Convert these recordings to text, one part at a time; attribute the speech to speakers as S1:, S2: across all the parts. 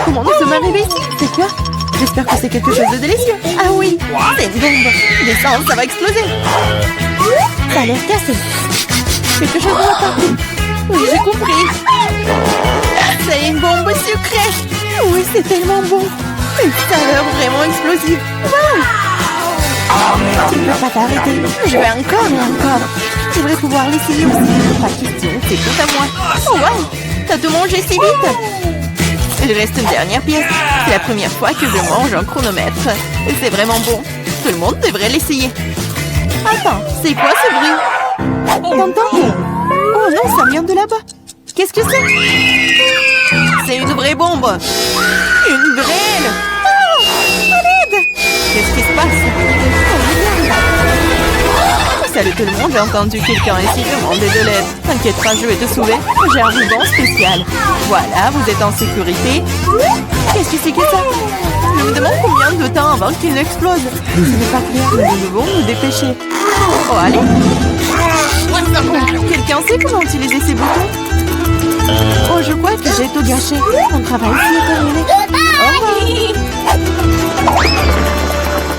S1: Comment nous sommes arrivés ici? C'est quoi? J'espère que c'est quelque chose de délicieux. Ah oui, c'est une bombe. Descends, ça va exploser. Ça a l'air cassé. Quelque chose ne va pas. Oui, j'ai compris. C'est une bombe sucrée. Oui, c'est tellement bon. Une saveur vraiment explosive. Wow! Tu ne peux pas t'arrêter. Je vais encore et encore. Je devrais pouvoir l'essayer aussi. Pas question, c'est tout à moi. Oh wow! T'as tout mangé si vite. Il reste une dernière pièce. C'est la première fois que je mange un chronomètre. Et c'est vraiment bon. Tout le monde devrait l'essayer. Attends, c'est quoi ce bruit? T'entends? Oh non, ça vient de là-bas. Qu'est-ce que c'est? C'est une vraie bombe. Une vraie. Oh, à l'aide! Qu'est-ce qui se passe? Salut tout le monde, j'ai entendu quelqu'un ici demander de l'aide. T'inquiète pas, je vais te sauver. J'ai un ruban spécial. Voilà, vous êtes en sécurité. Qu'est-ce que c'est que ça? Je me demande combien de temps avant qu'il n'explose. Ce n'est pas clair, mais nous devons nous dépêcher. Oh, allez. Quelqu'un sait comment utiliser ces boutons? Oh, je crois que j'ai tout gâché. Mon travail ici est terminé.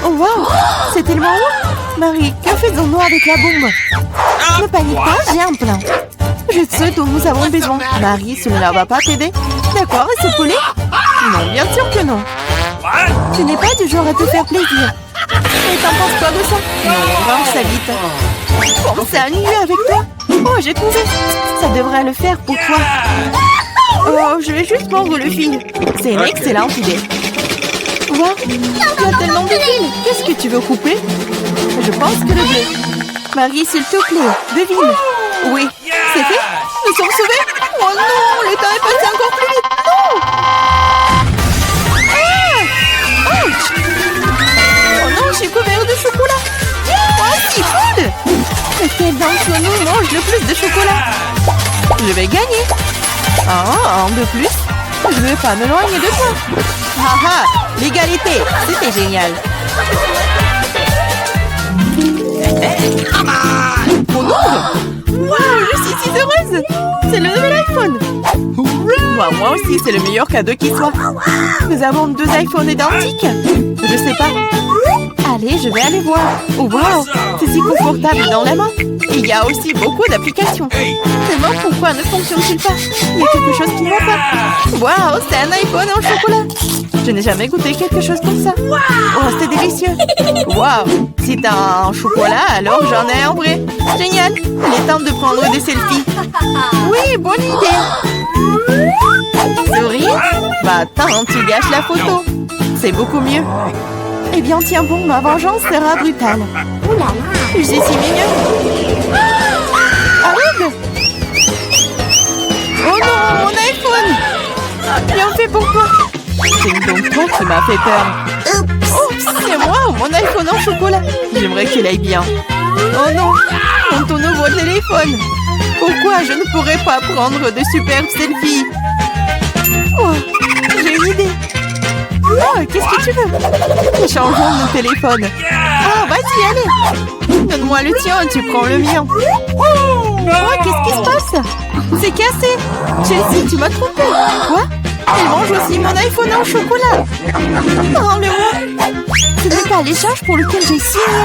S1: Au revoir. Oh, wow. C'est tellement haut. Marie, que faisons-nous avec la bombe? Ne panique pas, j'ai un plan. Je sais dont nous avons besoin. Marie, cela ne va pas t'aider? D'accord, et ce poulet? Non, bien sûr que non. Tu n'es pas du genre à te faire plaisir. Et t'en penses quoi de ça? Non, range ça vite. Pense à annuler avec toi. Oh, j'ai trouvé. Ça devrait le faire pour toi. Oh, je vais juste mordre le fil. C'est une excellente idée. Wow, il y a tellement de fils. Qu'est-ce que tu veux couper? Je pense que le bleu. Marie, s'il te plaît, devine. Oui, c'est fait. Nous sommes sauvés. Oh non, le temps est passé encore plus vite. Non. Ah! Ouch! Oh non, je suis couvert de chocolat. Oh, c'est cool. Lequel d'entre nous mange le plus de chocolat? Je vais gagner. Un de plus. Je ne veux pas m'éloigner de toi. Haha, l'égalité, c'était génial. Oh non! Wow, je suis si heureuse! C'est le nouvel iPhone! Moi aussi, c'est le meilleur cadeau qui soit. Nous avons 2 iPhones identiques. Je sais pas. Allez, je vais aller voir. Oh wow, c'est si confortable dans la main. Et il y a aussi beaucoup d'applications. Seulement, pourquoi ne fonctionne-t-il pas? Il y a quelque chose qui ne va pas. Wow, c'est un iPhone en chocolat. Je n'ai jamais goûté quelque chose comme ça. Oh, c'est délicieux. Wow, si t'as un chocolat, alors j'en ai un vrai. Génial. Il est temps de prendre des selfies. Oui, bonne idée. Souris? Bah attends, tu gâches la photo. C'est beaucoup mieux. Eh bien, tiens bon, ma vengeance sera brutale. Ouh là là, je suis si mignonne. Arrête! Oh non, mon iPhone! Bien fait pour toi. C'est donc toi qui m'as fait peur. Oups, c'est moi ou mon iPhone en chocolat? J'aimerais qu'il aille bien. Oh non, ton nouveau téléphone. Pourquoi je ne pourrais pas prendre de superbes selfies? Oh, j'ai une idée. Oh, qu'est-ce que tu veux? Échangeons nos téléphones. Ah, vas-y, allez. Donne-moi le tien, tu prends le mien. Oh, qu'est-ce qui se passe? C'est cassé. Chelsea, tu m'as trompé. Quoi? Elle mange aussi mon iPhone en chocolat. Rends-le-moi. Ce n'est pas l'échange pour lequel j'ai signé.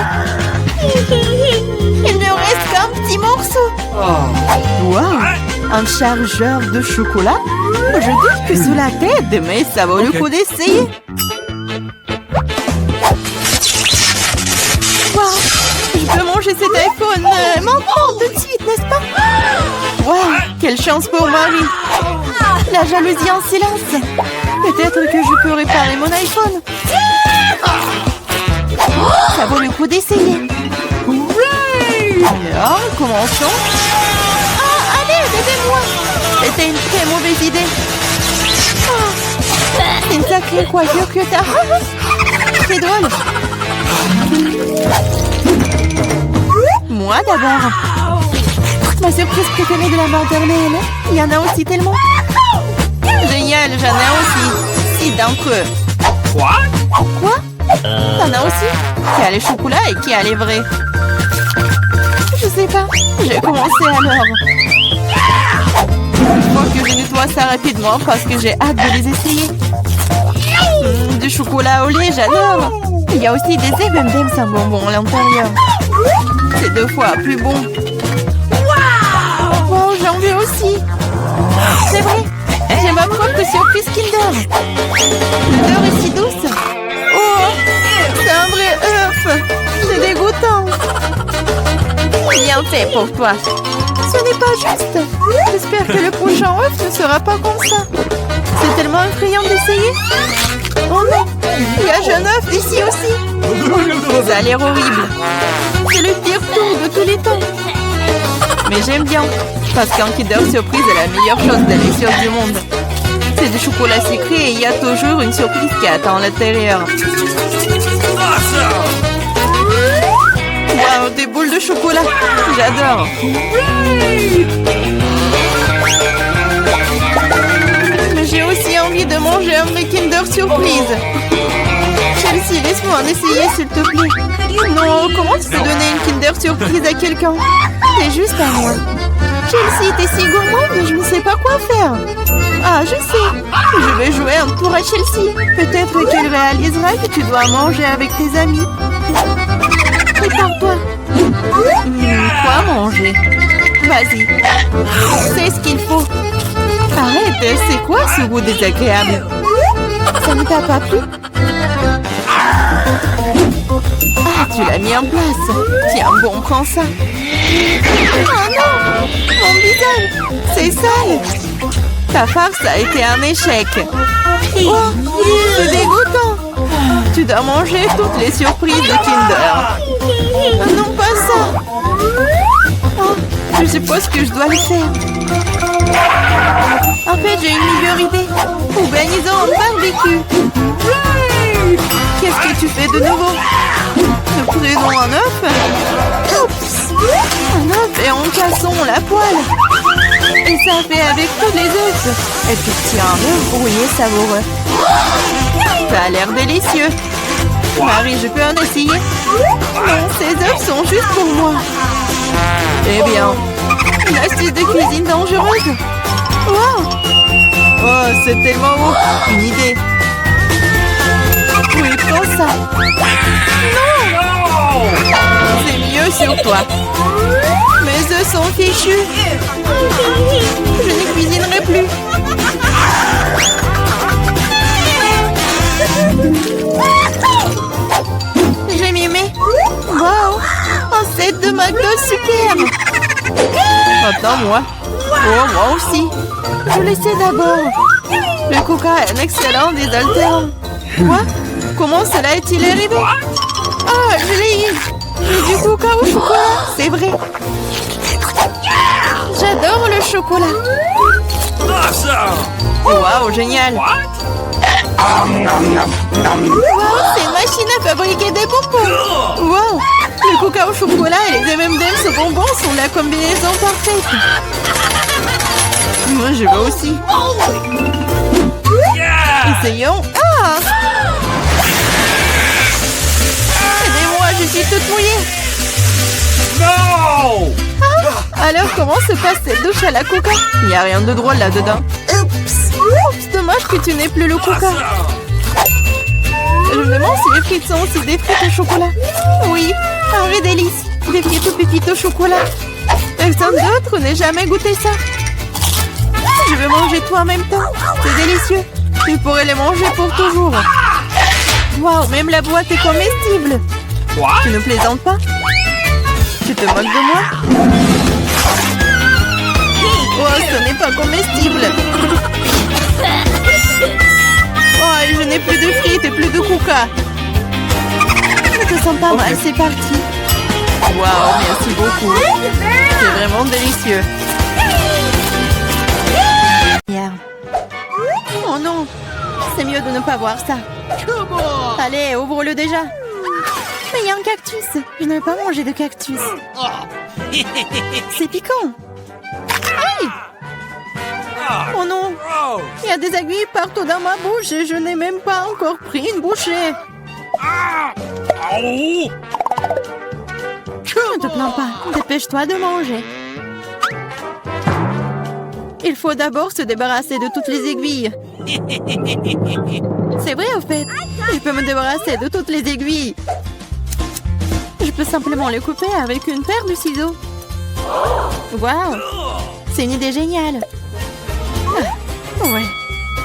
S1: Il ne reste qu'un petit morceau. Wow, un chargeur de chocolat? Je doute que cela t'aide, mais ça vaut le coup d'essayer. Wow, je peux manger cet iPhone maintenant, tout de suite, n'est-ce pas? Wow, quelle chance pour Marie. La jalousie en silence. Peut-être que je peux réparer mon iPhone. Ça vaut le coup d'essayer. Alors, commençons. Ah, allez, aidez-moi. C'était une très mauvaise idée. Oh, c'est une sacrée coiffure que t'as. C'est drôle. Moi d'abord. Ma surprise préférée de la maternelle. Il y en a aussi tellement. Génial, j'en ai aussi. 6 d'entre eux. Quoi? T'en as aussi? Qui a les chocolats et qui a les vrais? Je sais pas. J'ai commencé alors. Il faut que je nettoie ça rapidement parce que j'ai hâte de les essayer. du chocolat au lait, j'adore. Il y a aussi des M&M's sans bonbons à l'intérieur. C'est 2 fois plus bon. Oh, j'en veux aussi. C'est vrai, j'ai ma propre surprise Kinder. L'odeur est si douce. Oh, c'est un vrai œuf. C'est dégoûtant. Bien fait pour toi. Ce n'est pas juste. J'espère que le prochain œuf ne sera pas comme ça. C'est tellement effrayant d'essayer. Oh non, il y a jeune œuf ici aussi. Ça a l'air horrible. C'est le pire tour de tous les temps. Mais j'aime bien, parce qu'un Kinder Surprise est la meilleure chose délicieuse du monde. C'est du chocolat sucré et il y a toujours une surprise qui attend à l'intérieur. Wow, des boules de chocolat. J'adore. Mais j'ai aussi envie de manger un vrai Kinder Surprise. Chelsea, laisse-moi en essayer, s'il te plaît. Non, comment tu peux donner une Kinder Surprise à quelqu'un? C'est juste à moi. Chelsea, t'es si gourmande, je ne sais pas quoi faire. Ah, je sais. Je vais jouer un tour à Chelsea. Peut-être qu'elle réalisera que tu dois manger avec tes amis. Prépare-toi. Quoi manger? Vas-y. C'est ce qu'il faut. Arrête, c'est quoi ce goût désagréable? Ça ne t'a pas plu? Ah, tu l'as mis en place. Tiens, bon, prends ça. Oh non! Mon visage! C'est sale! Ta farce a été un échec. Oh, c'est dégoûtant! Tu dois manger toutes les surprises de Kinder. Oh, non, pas ça! Oh, je suppose que je dois le faire. En fait, j'ai une meilleure idée. Organisons un barbecue. Qu'est-ce que tu fais de nouveau? Nous prenons un œuf. Oups! Un œuf et en cassons la poêle. Et ça fait avec tous les œufs. Et puis tiens, un œuf brouillé savoureux. Ça a l'air délicieux. Marie, je peux en essayer? Non, ces œufs sont juste pour moi. Eh bien, une astuce de cuisine dangereuse. Wow! Oh, c'est tellement beau. Une idée. Oui, prends ça. Non! C'est mieux sur toi. Mes œufs sont fichus. Je ne cuisinerai plus. J'ai mimé. Wow! Un set de McDo superbe. Maintenant, moi. Oh, moi aussi. Je le sais d'abord. Le coca est un excellent désaltérant. Quoi? Comment cela est-il arrivé? Ah, je l'ai eu. J'ai du coca au chocolat, c'est vrai. J'adore le chocolat. Waouh, génial. Waouh, c'est une machine à fabriquer des bonbons. Waouh, le coca au chocolat et les M&M's aux bonbons sont la combinaison parfaite. Moi, je veux aussi. Essayons. Ah! Aidez-moi, je suis toute mouillée.
S2: No!
S1: Ah, alors, comment se passe cette douche à la coca? Il n'y a rien de drôle là-dedans. Oups, dommage que tu n'aies plus le coca. Je me demande si les frites sont aussi des frites au chocolat. Oui, un vrai délice. Des frites aux pépites au chocolat. Personne d'autre n'ait jamais goûté ça. Je vais manger tout en même temps. C'est délicieux. Tu pourrais les manger pour toujours. Waouh, même la boîte est comestible. Tu ne plaisantes pas? Tu te moques de moi? Oh, ce n'est pas comestible. Oh, et je n'ai plus de frites et plus de coca. Ça te sent pas mal, c'est parti. Waouh, merci beaucoup. C'est vraiment délicieux. Oh non, c'est mieux de ne pas voir ça. Allez, ouvre-le déjà. Mais il y a un cactus. Je ne veux pas manger de cactus. C'est piquant. Aïe! Oh non, il y a des aiguilles partout dans ma bouche et je n'ai même pas encore pris une bouchée. Ne te plains pas, dépêche-toi de manger. Il faut d'abord se débarrasser de toutes les aiguilles. C'est vrai, au fait. Je peux me débarrasser de toutes les aiguilles. Je peux simplement les couper avec une paire de ciseaux. Waouh! C'est une idée géniale. Ah, ouais.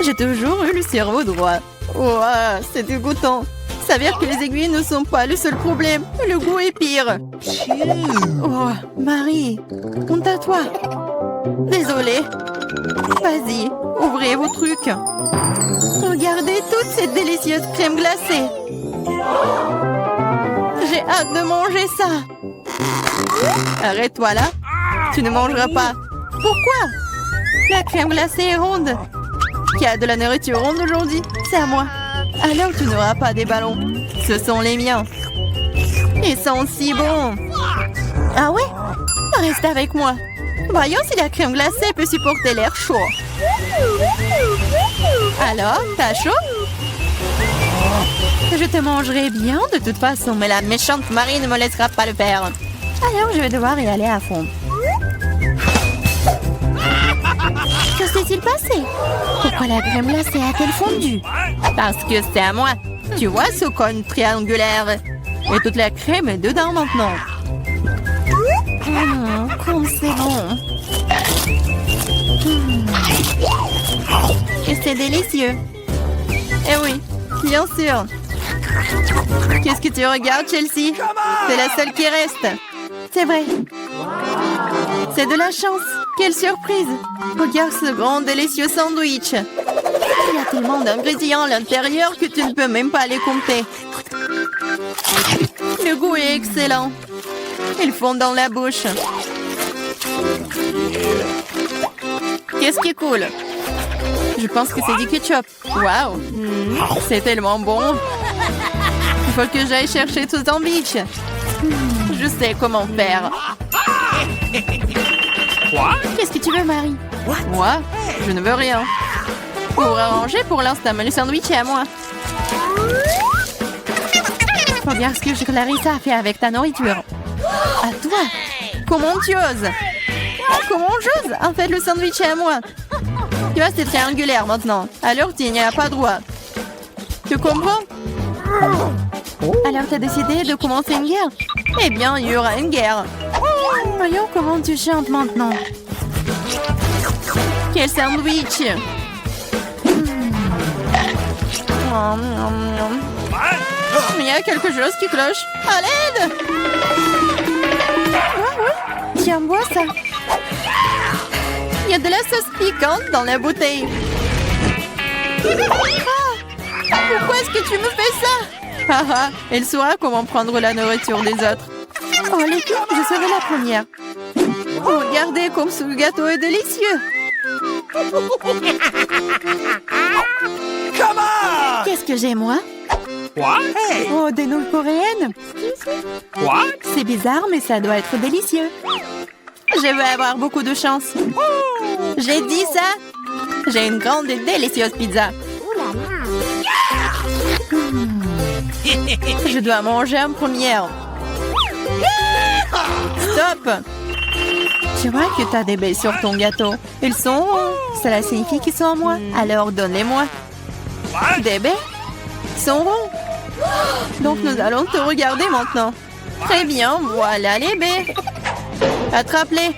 S1: J'ai toujours eu le cerveau droit. Ouah, c'est dégoûtant. S'avère que les aiguilles ne sont pas le seul problème. Le goût est pire. Oh, Marie, honte à toi. Désolée. Vas-y, ouvrez vos trucs. Regardez toute cette délicieuse crème glacée. J'ai hâte de manger ça. Arrête-toi là. Tu ne mangeras pas. Pourquoi? La crème glacée est ronde. Qui a de la nourriture ronde aujourd'hui? C'est à moi. Alors tu n'auras pas des ballons. Ce sont les miens. Ils sont si bons. Ah ouais? Reste avec moi. Voyons si la crème glacée peut supporter l'air chaud. Alors, t'as chaud? Je te mangerai bien de toute façon, mais la méchante Marie ne me laissera pas le faire. Alors je vais devoir y aller à fond. Que s'est-il passé? Pourquoi la crème glacée a-t-elle fondu? Parce que c'est à moi. Tu vois ce cône triangulaire? Et toute la crème est dedans maintenant. Comme c'est bon. Et c'est délicieux. Eh oui, bien sûr. Qu'est-ce que tu regardes, Chelsea? C'est la seule qui reste. C'est vrai. C'est de la chance. Quelle surprise. Regarde ce grand délicieux sandwich. Il y a tellement d'ingrédients à l'intérieur que tu ne peux même pas les compter. Le goût est excellent. Ils font dans la bouche. Qu'est-ce qui est cool? Je pense que c'est du ketchup. Waouh, c'est tellement bon. Il faut que j'aille chercher ce sandwich. Je sais comment faire. Qu'est-ce que tu veux, Marie? Moi? Je ne veux rien. Pour arranger pour l'instant, mais le sandwich est à moi. Regarde ce que Clarissa a fait avec ta nourriture. À toi? Comment tu oses? Comment j'ose? En fait, le sandwich est à moi. Tu vois, c'est triangulaire maintenant. Alors, tu n'y as pas droit. Tu comprends? Alors, tu as décidé de commencer une guerre? Eh bien, il y aura une guerre. Voyons comment tu chantes maintenant. Quel sandwich! Il y a quelque chose qui cloche. À l'aide! Ouais. Tiens, bois ça. Il y a de la sauce piquante dans la bouteille. Pourquoi est-ce que tu me fais ça? Haha, elle saura comment prendre la nourriture des autres. Oh les filles, je serai la première. Oh, regardez comme ce gâteau est délicieux. Qu'est-ce que j'ai, moi? Oh, des nouilles coréennes. C'est bizarre, mais ça doit être délicieux. Je vais avoir beaucoup de chance. J'ai dit ça. J'ai une grande et délicieuse pizza. Je dois manger en première. Stop! Tu vois que tu as des baies sur ton gâteau. Ils sont... Cela signifie qu'ils sont à moi. Alors donne-les-moi. Des baies? Ils sont ronds. Donc nous allons te regarder maintenant. Très bien, voilà les baies. Attrape-les.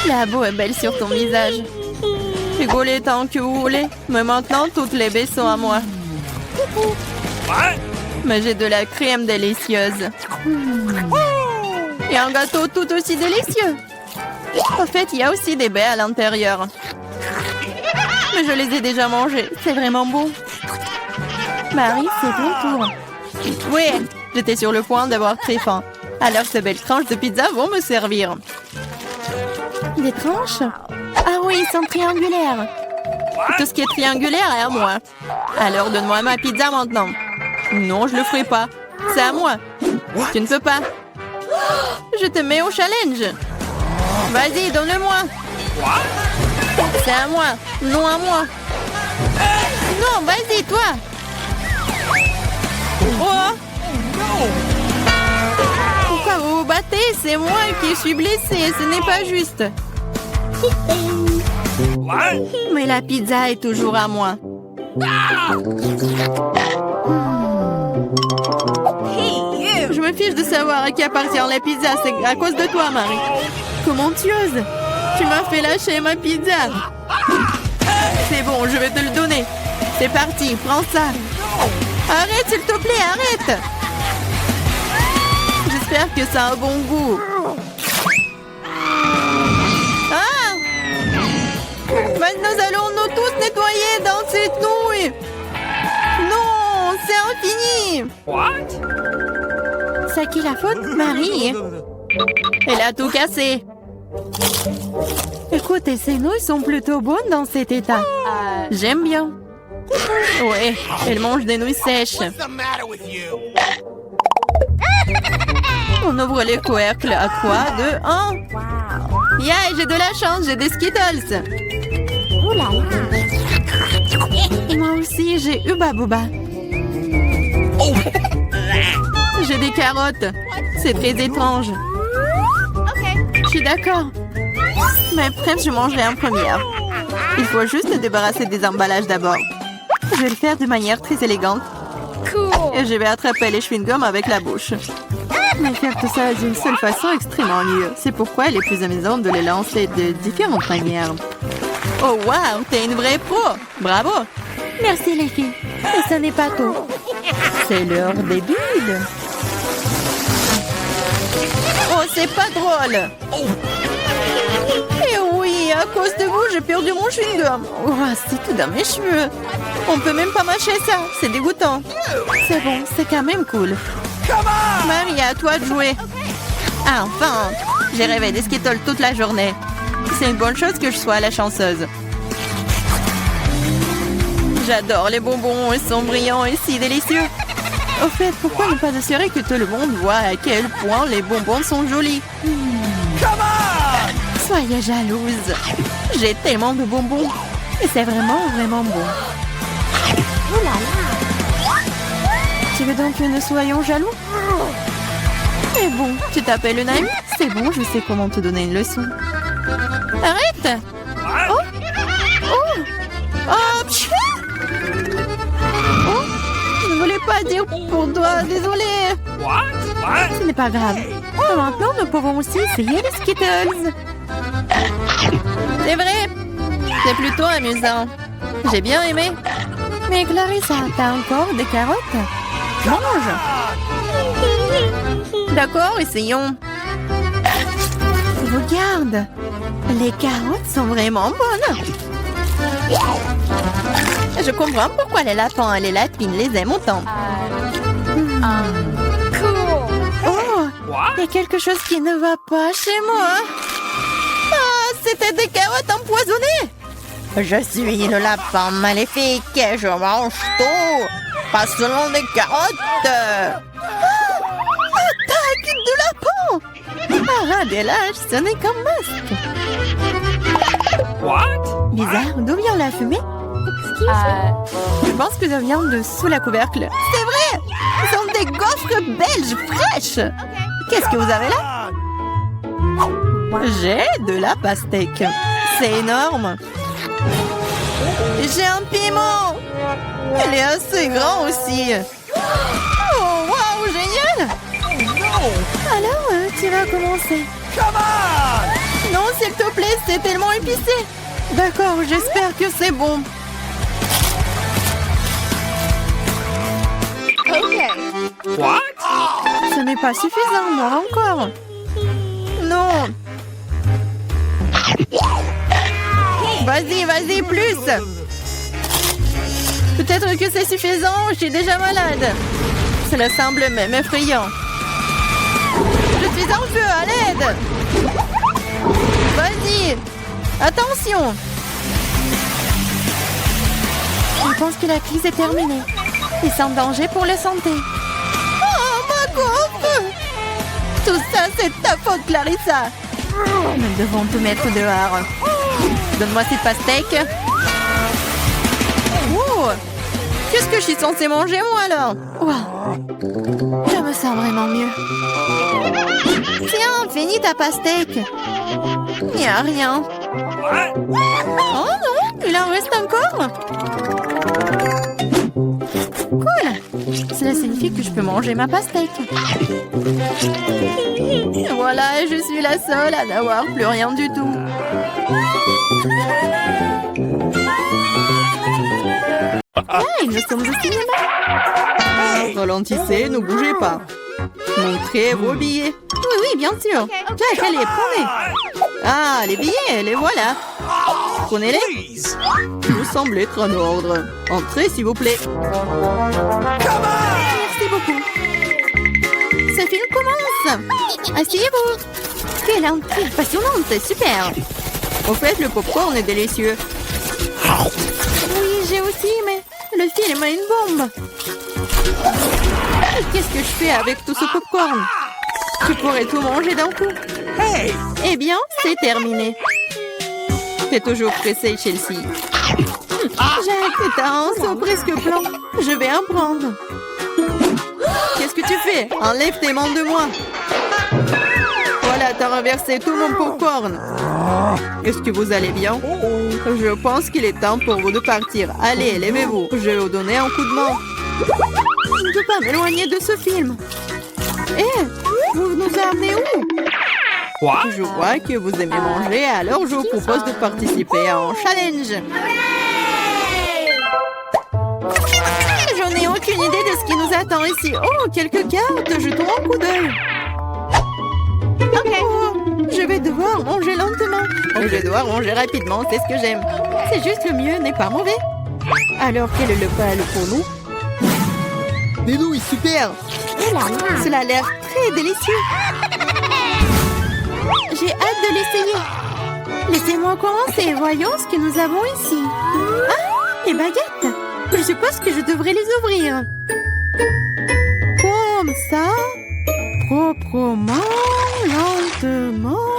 S1: La boue est belle sur ton visage. Rigolez tant que vous voulez. Mais maintenant, toutes les baies sont à moi. Mais j'ai de la crème délicieuse. Et un gâteau tout aussi délicieux. En fait, il y a aussi des baies à l'intérieur. Mais je les ai déjà mangées. C'est vraiment bon. Marie, c'est ton tour. Oui, j'étais sur le point d'avoir très faim. Alors ces belles tranches de pizza vont me servir. Des tranches? Ah oui, ils sont triangulaires. Tout ce qui est triangulaire est à moi. Alors donne-moi ma pizza maintenant. Non, je le ferai pas. C'est à moi. Tu ne peux pas. Je te mets au challenge. Vas-y, donne-le-moi. C'est à moi. Non à moi. Non, vas-y, toi. Oh. Pourquoi vous vous battez? C'est moi qui suis blessée. Ce n'est pas juste. Mais la pizza est toujours à moi. Je me fiche de savoir à qui appartient la pizza. C'est à cause de toi, Marie. Comment tu oses? Tu m'as fait lâcher ma pizza. C'est bon, je vais te le donner. C'est parti, prends ça. Arrête, s'il te plaît, arrête. J'espère que ça a un bon goût. Ah! Maintenant, nous allons nous tous nettoyer dans cette nouille. Non, c'est infini. C'est à qui la faute? Marie. Elle a tout cassé. Écoute, ces nouilles sont plutôt bonnes dans cet état. J'aime bien. Ouais, elle mange des nouilles sèches. On ouvre les couvercles à quoi? 2, 1. Yeah, j'ai de la chance, j'ai des Skittles. Et moi aussi, j'ai Hubba Bubba. J'ai des carottes. C'est très étrange. Je suis d'accord. Mais presque, je mangerai en première. Il faut juste se débarrasser des emballages d'abord. Je vais le faire de manière très élégante. Et je vais attraper les chewing-gums avec la bouche. Mais faire tout ça d'une seule façon est extrêmement mieux. C'est pourquoi il est plus amusant de les lancer de différentes manières. Oh wow, t'es une vraie pro! Bravo! Merci les filles. Mais ce n'est pas tout. C'est l'heure des bulles. Oh, c'est pas drôle! Et oui, à cause de vous, j'ai perdu mon chewing-gum. Oh, c'est tout dans mes cheveux. On peut même pas mâcher ça, c'est dégoûtant. C'est bon, c'est quand même cool. Marie, à toi de jouer. Ah, enfin, j'ai rêvé des Skittles toute la journée. C'est une bonne chose que je sois la chanceuse. J'adore les bonbons, ils sont brillants et si délicieux. Au fait, pourquoi ne pas assurer que tout le monde voit à quel point les bonbons sont jolis? Soyez jalouse. J'ai tellement de bonbons. Et c'est vraiment, vraiment bon. Oh là là. Tu veux donc que nous soyons jaloux? C'est bon, tu t'appelles une amie? C'est bon, je sais comment te donner une leçon. Arrête! Oh! Oh! Oh! Pfiou! Oh! Je ne voulais pas dire pour toi, désolée. Ce n'est pas grave. Maintenant, nous pouvons aussi essayer les Skittles. C'est vrai, c'est plutôt amusant. J'ai bien aimé. Mais Clarissa, t'as encore des carottes? Mange! D'accord, essayons. Regarde, les carottes sont vraiment bonnes. Je comprends pourquoi les lapins et les lapines les aiment autant. Oh, il y a quelque chose qui ne va pas chez moi. Ah, c'était des carottes empoisonnées. Je suis le lapin maléfique et je mange tout. Pas seulement des carottes. Attaque de lapin. Ah, des lâches, ce n'est qu'un masque. Bizarre, d'où vient la fumée? Je pense que ça vient de sous la couvercle. C'est vrai! Ce sont des gaufres belges fraîches. Qu'est-ce que vous avez là? J'ai de la pastèque. C'est énorme. J'ai un piment. Il est assez grand aussi. Oh, waouh, génial! Alors, tu vas commencer. Non, s'il te plaît, c'est tellement épicé. D'accord, j'espère que c'est bon. Ce n'est pas suffisant, moi encore. Non. Vas-y, vas-y, plus. Peut-être que c'est suffisant, je suis déjà malade. Cela semble même effrayant. Je suis en feu, à l'aide. Vas-y. Attention. Je pense que la crise est terminée. Et sans danger pour la santé. Oh, ma gaufre! Tout ça, c'est ta faute, Clarissa. Nous devons tout mettre dehors. Donne-moi cette pastèque. Oh! Qu'est-ce que je suis censée manger, moi, alors? Wow. Je me sens vraiment mieux. Tiens, finis ta pastèque. Il n'y a rien. Oh non, il en reste encore. Cool. Cela signifie que je peux manger ma pastèque. Voilà, je suis la seule à n'avoir plus rien du tout. Hey, nous sommes au cinéma. Ralentissez, ne bougez pas. Montrez vos billets. Oui, oui, bien sûr. Jack, allez, prenez. Ah, les billets, les voilà. Prenez-les. Vous semblez être en ordre. Entrez, s'il vous plaît. Merci beaucoup. Ce film commence. Asseyez-vous. Quelle intrigue passionnante, c'est super. Au fait, le popcorn est délicieux. Oui, j'ai aussi, mais le film a une bombe. Qu'est-ce que je fais avec tout ce popcorn? Tu pourrais tout manger d'un coup. Eh bien, c'est terminé. T'es toujours pressé, Chelsea. Jack, t'as un seau presque blanc. Je vais en prendre. Qu'est-ce que tu fais? Enlève tes mains de moi. Voilà, t'as renversé tout mon popcorn. Est-ce que vous allez bien? Je pense qu'il est temps pour vous de partir. Allez, levez-vous. Je vais vous donner un coup de main. Je ne peux pas m'éloigner de ce film. Vous nous amenez où? Je vois que vous aimez manger, alors je vous propose de participer à un challenge. J'en ai aucune idée de ce qui nous attend ici. Oh, quelques cartes, jetons un coup d'œil. Oh, je vais devoir manger lentement. Je vais devoir manger rapidement, c'est ce que j'aime. C'est juste le mieux, n'est pas mauvais. Alors, quel est le plat pour nous? Des nouilles, super! Cela a l'air très délicieux. J'ai hâte de l'essayer. Laissez-moi commencer. Voyons ce que nous avons ici. Ah, les baguettes. Je suppose que je devrais les ouvrir. Comme ça. Proprement, lentement.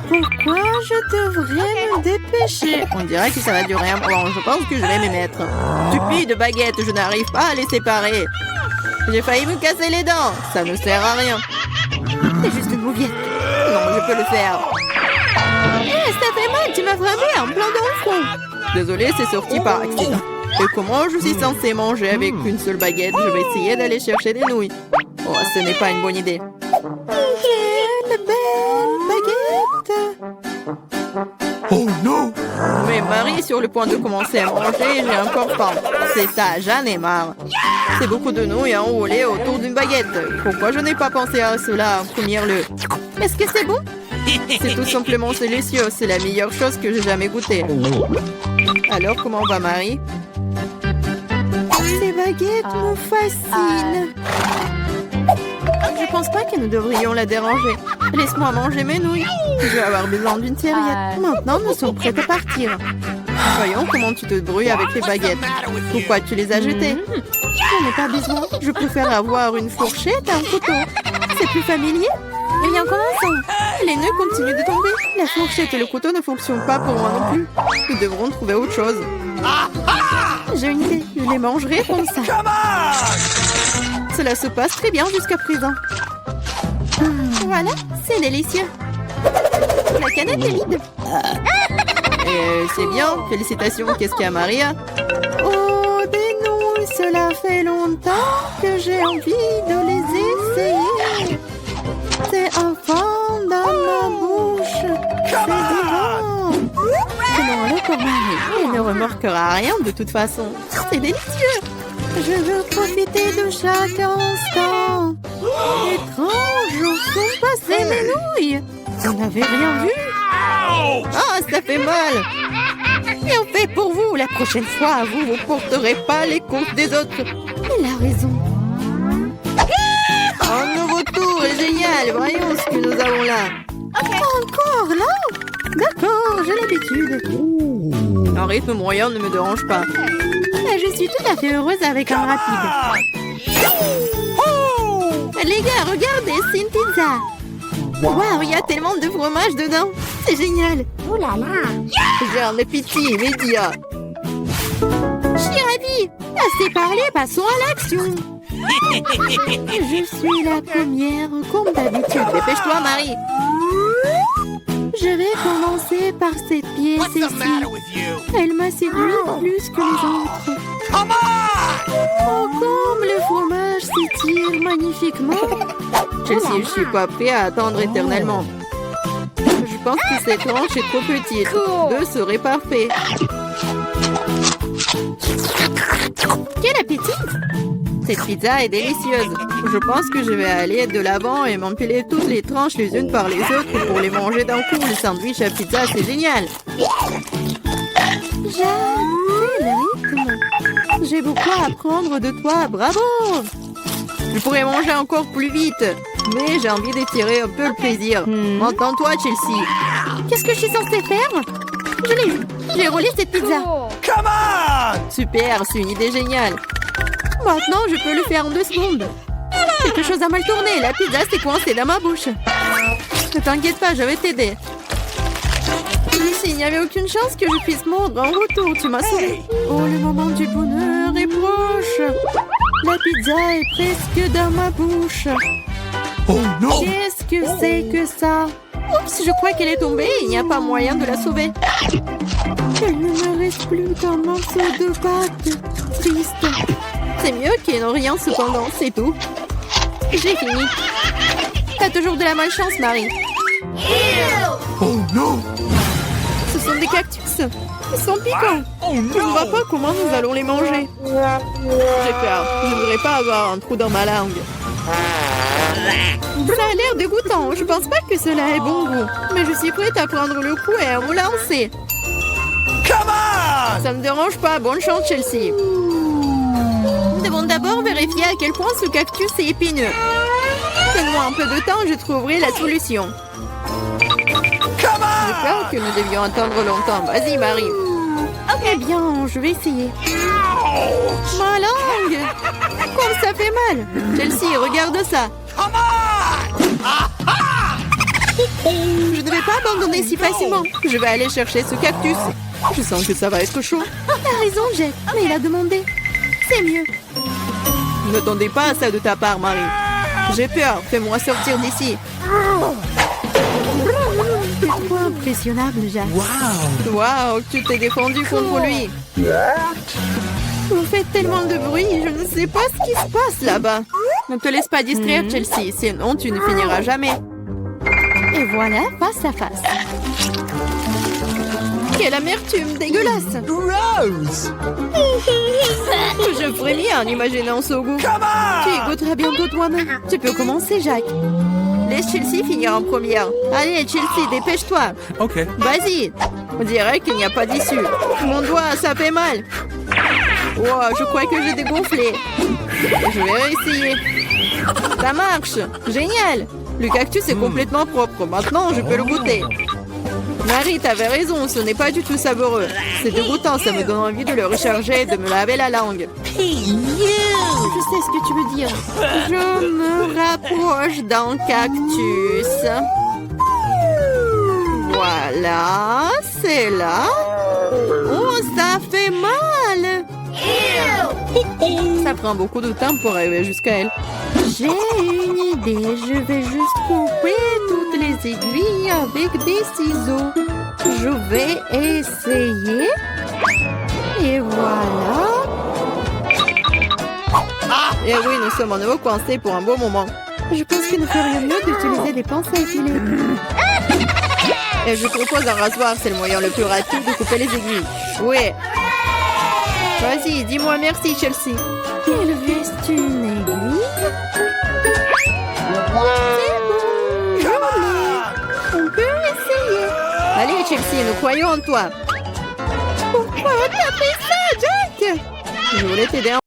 S1: Pourquoi je devrais me dépêcher? On dirait que ça va durer un moment. Je pense que je vais m'y mettre. Stupide baguette, je n'arrive pas à les séparer. J'ai failli me casser les dents. Ça ne sert à rien. C'est juste une mouviette. Non, je peux le faire. Ça fait mal, tu m'as frappé en plein dans le front. Désolée, c'est sorti par accident. Et comment je suis censée manger avec une seule baguette? Je vais essayer d'aller chercher des nouilles. Oh, ce n'est pas une bonne idée. Quelle belle baguette! Oh non! Mais Marie est sur le point de commencer à manger et j'ai encore faim. C'est ça, j'en ai marre. C'est beaucoup de nouilles enroulées autour d'une baguette. Pourquoi je n'ai pas pensé à cela en premier lieu? Est-ce que c'est bon? C'est tout simplement délicieux. C'est la meilleure chose que j'ai jamais goûtée. Alors, comment va Marie? Ces baguettes me fascinent. Je pense pas que nous devrions la déranger. Laisse-moi manger mes nouilles. Je vais avoir besoin d'une serviette. Maintenant, nous sommes prêts à partir. Voyons comment tu te débrouilles avec les baguettes. Pourquoi tu les as jetées? J'en ai pas besoin. Je préfère avoir une fourchette et un couteau. C'est plus familier. Eh bien, commençons. Les nœuds continuent de tomber. La fourchette et le couteau ne fonctionnent pas pour moi non plus. Nous devrons trouver autre chose. J'ai une idée. Je les mangerai comme ça. Cela se passe très bien jusqu'à présent. Voilà, c'est délicieux. La canette est vide. C'est bien. Félicitations. Qu'est-ce qu'il y a, Maria? Oh, des nouilles. Cela fait longtemps que j'ai envie de les essayer. C'est enfin dans ma bouche. C'est divin. Comment alors pour Marie? Elle ne remarquera rien de toute façon. C'est délicieux. Je veux profiter de chaque instant. Étrange, où sont passées mes nouilles? Vous n'avez rien vu? Ah, ça fait mal. Bien fait pour vous. La prochaine fois, vous ne porterez pas les courses des autres. Elle a raison. Un nouveau tour est génial. Voyons ce que nous avons là. Encore là? D'accord, j'ai l'habitude. Un rythme moyen ne me dérange pas. Je suis tout à fait heureuse avec un rapide. Les gars, regardez, c'est une pizza. Waouh, il y a tellement de fromage dedans. C'est génial. Oh là là. J'ai un appétit immédiat. Je suis ravie. Assez parlé, passons à l'action. Je suis la première, comme d'habitude. Dépêche-toi, Marie. Je vais commencer par cette pièce ici. Elle m'a séduit plus que les autres. Oh, comme le fromage s'étire magnifiquement. Chelsea, je suis pas prêt à attendre éternellement. Je pense que cette tranche est trop petite. 2 serait parfait. Quel appétit! Cette pizza est délicieuse. Je pense que je vais aller de l'avant et m'empiler toutes les tranches les unes par les autres pour les manger d'un coup. Le sandwich à pizza, c'est génial. J'adore le rythme. J'ai beaucoup à apprendre de toi. Bravo! Je pourrais manger encore plus vite, mais j'ai envie d'étirer un peu le plaisir. Entends-toi, Chelsea. Qu'est-ce que je suis censée faire? Je l'ai eu. J'ai roulé cette pizza.
S2: Come on!
S1: Super, c'est une idée géniale. Maintenant, je peux le faire en 2 secondes. Quelque chose a mal tourné. La pizza s'est coincée dans ma bouche. Ne t'inquiète pas, je vais t'aider. Il n'y avait aucune chance que je puisse mordre en retour. Tu m'as sauvé. Oh, le moment du bonheur est proche. La pizza est presque dans ma bouche.
S2: Oh non!
S1: Qu'est-ce que c'est que ça? Oups, je crois qu'elle est tombée. Il n'y a pas moyen de la sauver. Il ne me reste plus qu'un morceau de pâte. Triste. C'est mieux qu'il n'y ait rien cependant, c'est tout. J'ai fini. T'as toujours de la malchance, Marie.
S2: Oh non!
S1: Ce sont des cactus. Ils sont piquants.
S2: Oh
S1: Je ne vois pas comment nous allons les manger. J'ai peur. Je ne voudrais pas avoir un trou dans ma langue. Ça a l'air dégoûtant. Je pense pas que cela ait bon goût. Mais je suis prête à prendre le coup et à me lancer.
S2: Come on!
S1: Ça me dérange pas. Bonne chance, Chelsea. Nous devons d'abord vérifier à quel point ce cactus est épineux. Donne-moi un peu de temps, je trouverai la solution.
S2: Come
S1: J'ai
S2: on!
S1: peur que nous devions attendre longtemps. Vas-y, Marie. Eh bien, je vais essayer. Ma langue! Comme ça fait mal! Chelsea, regarde ça!
S2: Come on!
S1: Je ne vais pas abandonner si facilement. Je vais aller chercher ce cactus. Je sens que ça va être chaud. T'as raison, Jack. Mais il a demandé. C'est mieux. Ne t'attendais pas à ça de ta part, Marie. J'ai peur. Fais-moi sortir d'ici. C'est trop impressionnable, Jack.
S2: Wow!
S1: Waouh, tu t'es défendu contre lui. Vous faites tellement de bruit, je ne sais pas ce qui se passe là-bas. Ne te laisse pas distraire, Chelsea, sinon tu ne finiras jamais. Et voilà, face à face. Quelle amertume dégueulasse.
S2: Gross!
S1: Je frémis en imaginant ce goût.
S2: Come on!
S1: Tu y goûteras bientôt toi-même. Tu peux commencer, Jack. Laisse Chelsea finir en première. Allez, Chelsea, dépêche-toi.
S2: OK.
S1: Vas-y. On dirait qu'il n'y a pas d'issue. Mon doigt, ça fait mal. Wow, je crois que j'ai dégonflé. Je vais réessayer. Ça marche. Génial. Le cactus est complètement propre. Maintenant, je peux le goûter. Marie, t'avais raison. Ce n'est pas du tout savoureux. C'est dégoûtant. Ça me donne envie de le recharger et de me laver la langue. Je sais ce que tu veux dire. Je me rapproche d'un cactus. Voilà, c'est là. Oh, ça fait mal. Ça prend beaucoup de temps pour arriver jusqu'à elle. J'ai une idée. Je vais juste couper toutes les aiguilles avec des ciseaux. Je vais essayer. Et voilà. Et oui, nous sommes en nouveau coincés pour un beau moment. Je pense qu'il nous ferait mieux d'utiliser des pinces à épiler. Et je propose un rasoir, c'est le moyen le plus rapide de couper les aiguilles. Oui. Vas-y, dis-moi merci, Chelsea. Il reste une aiguille. C'est bon, je l'ai. On peut essayer. Allez, Chelsea, nous croyons en toi. Pourquoi t'as fait ça, Jack? Je voulais t'aider.